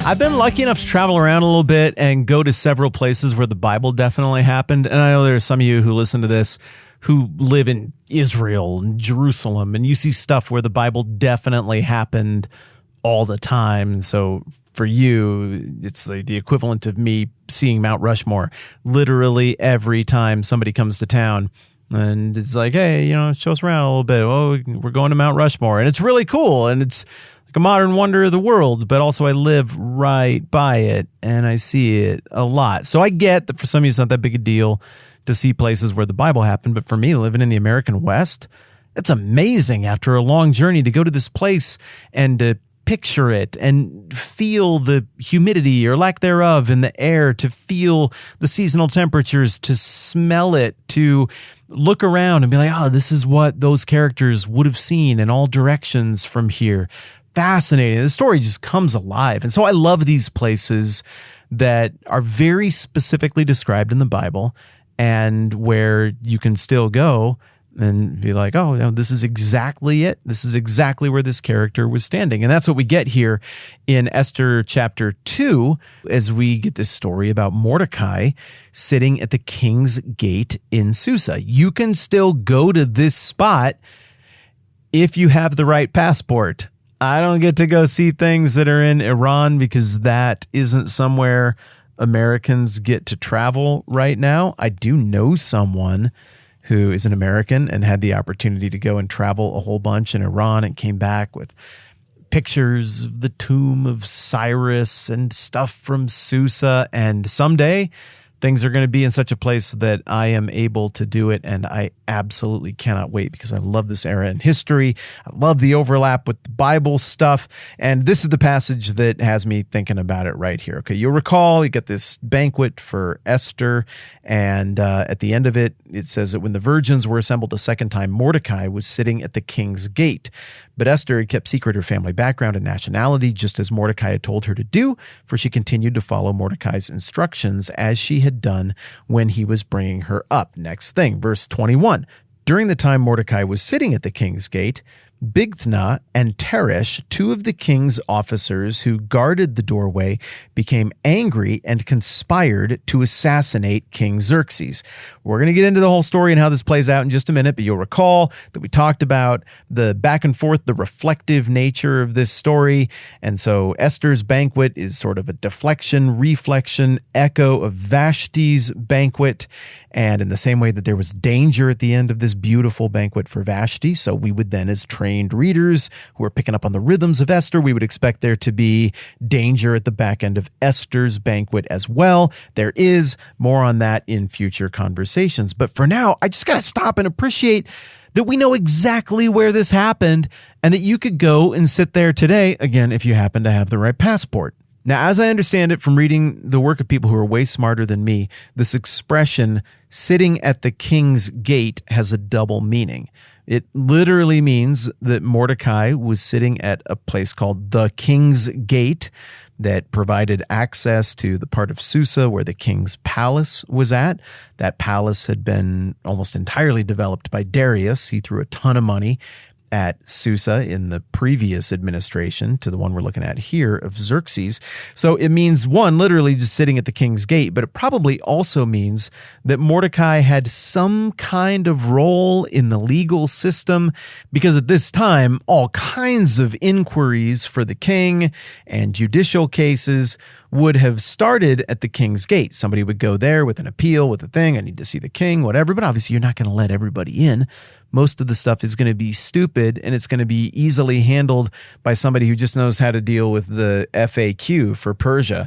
I've been lucky enough to travel around a little bit and go to several places where the Bible definitely happened. And I know there are some of you who listen to this who live in Israel and Jerusalem, and you see stuff where the Bible definitely happened all the time. So for you, it's the equivalent of me seeing Mount Rushmore literally every time somebody comes to town. And it's like, hey, show us around a little bit. Oh, we're going to Mount Rushmore. And it's really cool. And it's like a modern wonder of the world, but also I live right by it and I see it a lot. So I get that for some of you, it's not that big a deal to see places where the Bible happened. But for me, living in the American West, it's amazing after a long journey to go to this place and to picture it and feel the humidity or lack thereof in the air, to feel the seasonal temperatures, to smell it, to look around and be like, oh, this is what those characters would have seen in all directions from here. Fascinating. The story just comes alive. And so I love these places that are very specifically described in the Bible and where you can still go and be like, oh, this is exactly it. This is exactly where this character was standing. And that's what we get here in Esther chapter 2 as we get this story about Mordecai sitting at the king's gate in Susa. You can still go to this spot if you have the right passport. I don't get to go see things that are in Iran because that isn't somewhere Americans get to travel right now. I do know someone who is an American and had the opportunity to go and travel a whole bunch in Iran and came back with pictures of the tomb of Cyrus and stuff from Susa. And someday things are going to be in such a place that I am able to do it, and I absolutely cannot wait because I love this era in history. I love the overlap with the Bible stuff, and this is the passage that has me thinking about it right here. Okay, you'll recall you get this banquet for Esther, and at the end of it, it says that when the virgins were assembled a second time, Mordecai was sitting at the king's gate. But Esther had kept secret her family background and nationality, just as Mordecai had told her to do, for she continued to follow Mordecai's instructions as she had done when he was bringing her up. Next thing, verse 21. During the time Mordecai was sitting at the king's gate, Bigthana and Teresh, two of the king's officers who guarded the doorway, became angry and conspired to assassinate King Xerxes. We're going to get into the whole story and how this plays out in just a minute, but you'll recall that we talked about the back and forth, the reflective nature of this story. And so Esther's banquet is sort of a deflection, reflection, echo of Vashti's banquet. And in the same way that there was danger at the end of this beautiful banquet for Vashti, so we would then, as trained readers who are picking up on the rhythms of Esther, we would expect there to be danger at the back end of Esther's banquet as well. There is more on that in future conversations. But for now, I just got to stop and appreciate that we know exactly where this happened and that you could go and sit there today, again, if you happen to have the right passport. Now, as I understand it from reading the work of people who are way smarter than me, this expression, sitting at the king's gate, has a double meaning. It literally means that Mordecai was sitting at a place called the King's Gate that provided access to the part of Susa where the king's palace was at. That palace had been almost entirely developed by Darius. He threw a ton of money at Susa in the previous administration to the one we're looking at here of Xerxes. So it means, one, literally just sitting at the king's gate, but it probably also means that Mordecai had some kind of role in the legal system, because at this time, all kinds of inquiries for the king and judicial cases would have started at the king's gate. Somebody would go there with an appeal, with a thing, I need to see the king, whatever, but obviously you're not going to let everybody in. Most of the stuff is going to be stupid, and it's going to be easily handled by somebody who just knows how to deal with the FAQ for Persia.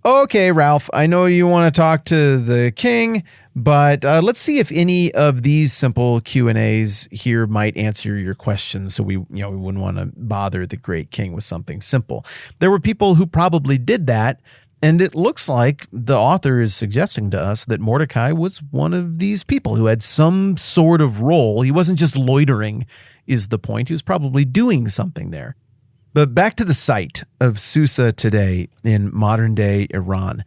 Okay, Ralph, I know you want to talk to the king, but let's see if any of these simple Q&As here might answer your questions, so we wouldn't want to bother the great king with something simple. There were people who probably did that, and it looks like the author is suggesting to us that Mordecai was one of these people who had some sort of role. He wasn't just loitering, is the point. He was probably doing something there. But back to the site of Susa today in modern-day Iran.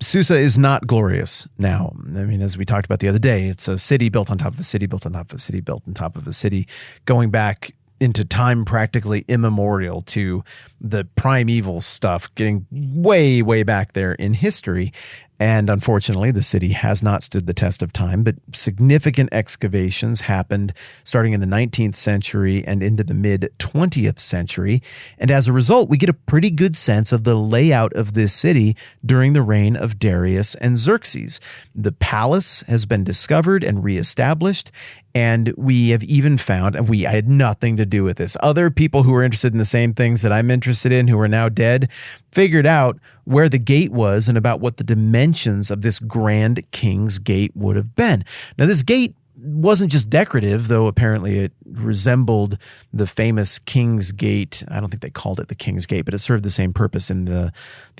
Susa is not glorious now. I mean, as we talked about the other day, it's a city built on top of a city, built on top of a city, built on top of a city, going back into time practically immemorial, to the primeval stuff getting way, way back there in history. And unfortunately, the city has not stood the test of time, but significant excavations happened starting in the 19th century and into the mid-20th century. And as a result, we get a pretty good sense of the layout of this city during the reign of Darius and Xerxes. The palace has been discovered and reestablished, and we have even found, and I had nothing to do with this, other people who were interested in the same things that I'm interested in, who are now dead, figured out where the gate was and about what the dimensions of this grand king's gate would have been. Now, this gate wasn't just decorative, though apparently it resembled the famous King's Gate. I don't think they called it the King's Gate, but it served the same purpose in the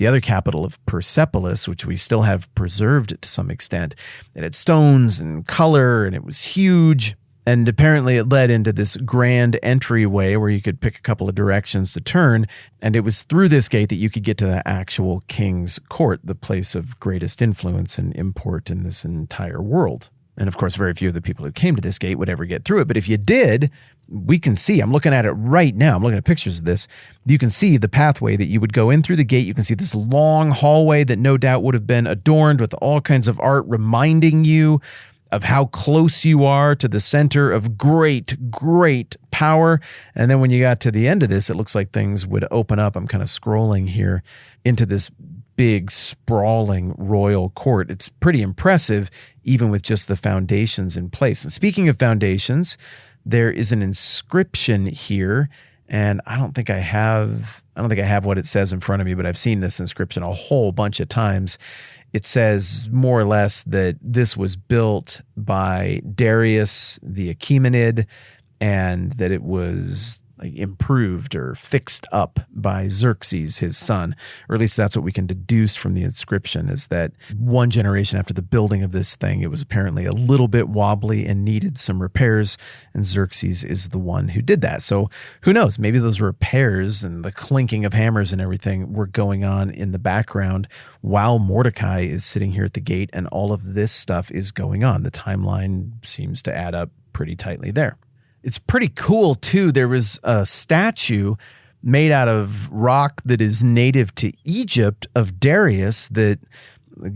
other capital of Persepolis, which we still have preserved to some extent. It had stones and color, and it was huge. And apparently it led into this grand entryway where you could pick a couple of directions to turn. And it was through this gate that you could get to the actual king's court, the place of greatest influence and import in this entire world. And of course, very few of the people who came to this gate would ever get through it. But if you did, we can see, I'm looking at it right now, I'm looking at pictures of this. You can see the pathway that you would go in through the gate. You can see this long hallway that no doubt would have been adorned with all kinds of art reminding you of how close you are to the center of great, great power. And then when you got to the end of this, it looks like things would open up. I'm kind of scrolling here into this big, sprawling royal court. It's pretty impressive, even with just the foundations in place. And speaking of foundations, there is an inscription here, and I don't think I have what it says in front of me, but I've seen this inscription a whole bunch of times. It says more or less that this was built by Darius the Achaemenid, and that it was improved or fixed up by Xerxes, his son, or at least that's what we can deduce from the inscription, is that one generation after the building of this thing, it was apparently a little bit wobbly and needed some repairs, and Xerxes is the one who did that. So who knows, maybe those repairs and the clinking of hammers and everything were going on in the background while Mordecai is sitting here at the gate, and all of this stuff is going on. The timeline seems to add up pretty tightly there. It's pretty cool, too. There was a statue made out of rock that is native to Egypt of Darius that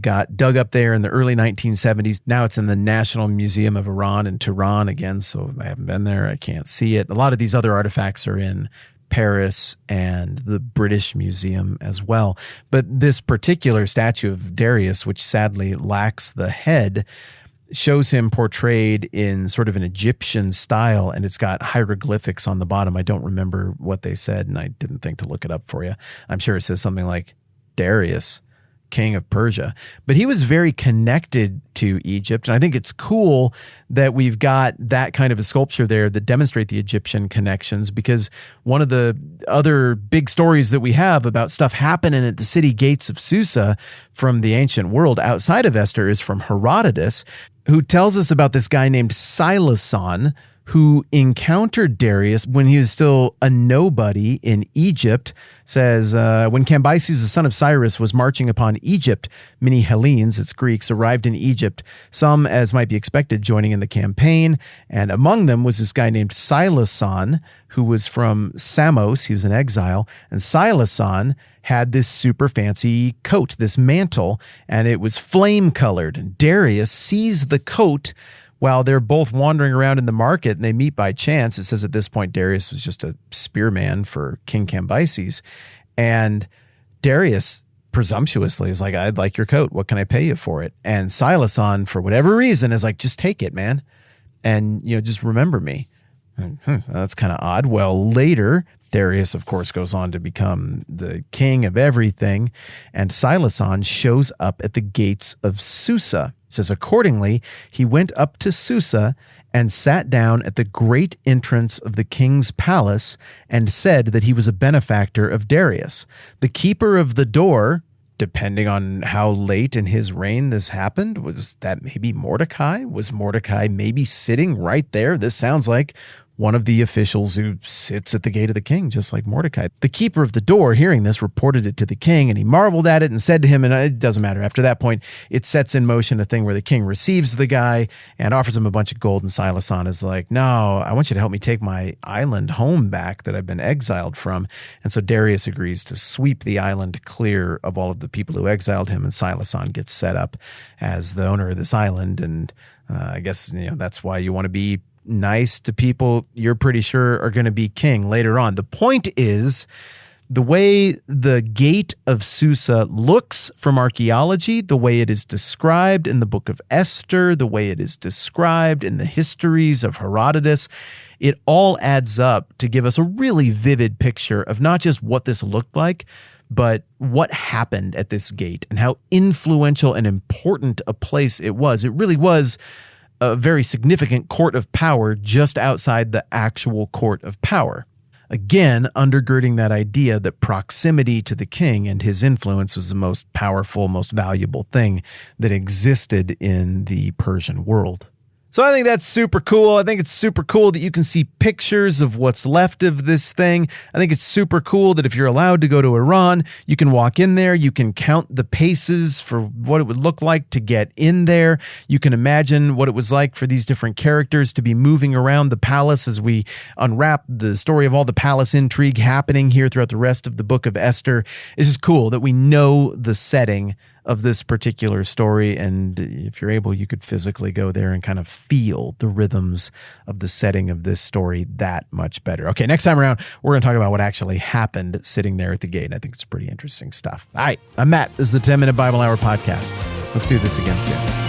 got dug up there in the early 1970s. Now it's in the National Museum of Iran in Tehran again, so I haven't been there. I can't see it. A lot of these other artifacts are in Paris and the British Museum as well. But this particular statue of Darius, which sadly lacks the head, shows him portrayed in sort of an Egyptian style, and it's got hieroglyphics on the bottom. I don't remember what they said, and I didn't think to look it up for you. I'm sure it says something like Darius, king of Persia. But he was very connected to Egypt, and I think it's cool that we've got that kind of a sculpture there that demonstrate the Egyptian connections, because one of the other big stories that we have about stuff happening at the city gates of Susa from the ancient world outside of Esther is from Herodotus, who tells us about this guy named Silason, who encountered Darius when he was still a nobody in Egypt. Says, when Cambyses, the son of Cyrus, was marching upon Egypt, many Hellenes, it's Greeks, arrived in Egypt, some, as might be expected, joining in the campaign. And among them was this guy named Silason, who was from Samos. He was in exile. And Silason had this super fancy coat, this mantle, and it was flame colored. And Darius sees the coat while they're both wandering around in the market, and they meet by chance. It says at this point Darius was just a spearman for King Cambyses. And Darius presumptuously is like, I'd like your coat. What can I pay you for it? And Silason, for whatever reason, is like, just take it, man. And, just remember me. That's kind of odd. Well, later, Darius, of course, goes on to become the king of everything, and Silason shows up at the gates of Susa. It says, accordingly, he went up to Susa and sat down at the great entrance of the king's palace and said that he was a benefactor of Darius. The keeper of the door, depending on how late in his reign this happened, was that maybe Mordecai? Was Mordecai maybe sitting right there? This sounds like one of the officials who sits at the gate of the king, just like Mordecai. The keeper of the door, hearing this, reported it to the king, and he marveled at it and said to him, and it doesn't matter. After that point, it sets in motion a thing where the king receives the guy and offers him a bunch of gold, and Silason is like, no, I want you to help me take my island home back that I've been exiled from. And so Darius agrees to sweep the island clear of all of the people who exiled him, and Silason gets set up as the owner of this island. And I guess that's why you want to be nice to people you're pretty sure are going to be king later on. The point is, the way the gate of Susa looks from archaeology, the way it is described in the book of Esther, the way it is described in the histories of Herodotus, it all adds up to give us a really vivid picture of not just what this looked like, but what happened at this gate and how influential and important a place it was. It really was a very significant court of power just outside the actual court of power. Again, undergirding that idea that proximity to the king and his influence was the most powerful, most valuable thing that existed in the Persian world. So I think that's super cool. I think it's super cool that you can see pictures of what's left of this thing. I think it's super cool that if you're allowed to go to Iran, you can walk in there, you can count the paces for what it would look like to get in there. You can imagine what it was like for these different characters to be moving around the palace as we unwrap the story of all the palace intrigue happening here throughout the rest of the book of Esther. It's just cool that we know the setting of this particular story, and if you're able, you could physically go there and kind of feel the rhythms of the setting of this story that much better. Okay, next time around, we're going to talk about what actually happened sitting there at the gate, and I think it's pretty interesting stuff. All right, I'm Matt. This is the 10-Minute Bible Hour podcast. Let's do this again soon.